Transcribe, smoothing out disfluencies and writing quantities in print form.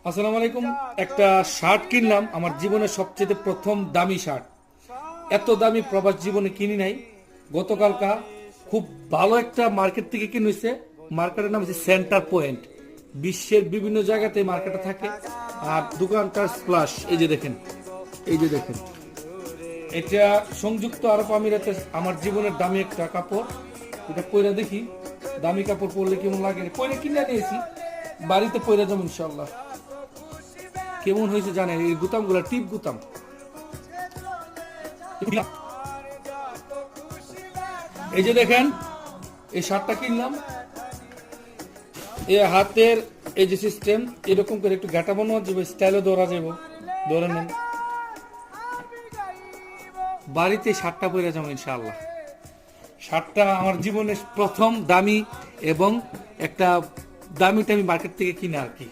আসসালামু আলাইকুম। একটা শার্ট কিনলাম, আমার জীবনের সবচেয়ে প্রথম দামি শার্ট। এত দামি প্রবাস জীবনে কিনি নাই। গতকালকা খুব ভালো একটা মার্কেট থেকে কিনেছে। মার্কেটের নাম হচ্ছে সেন্টার পয়েন্ট। বিশ্বের বিভিন্ন জায়গাতে মার্কেটে থাকে। আর দোকানটার স্প্লাশ, এই যে দেখেন এটা সংযুক্ত আরব আমিরাতে আমার জীবনের দামি একটা কাপড়। এটা পয়রা দেখি, দামি কাপড় পরলে কেমন লাগে। পয়রা কিনে নিয়েছি, বাড়িতে পয়রা যাবো ইনশাল্লাহ। কেমন হয়েছে জানেন? এই গুতাম গুলা টিপ গুতাম। এই যে দেখেন, এই শার্টটা কিনলাম। এই হাতের এই যে সিস্টেম, এরকম করে একটু গাটা বানানো যাবে, স্টাইলে ধরা যাবো। ধরে নেন, বাড়িতে শার্টটা পরে যাবো ইনশাআল্লাহ। শার্টটা আমার জীবনের প্রথম দামি এবং একটা দামি টামি মার্কেট থেকে কিনা আর কি।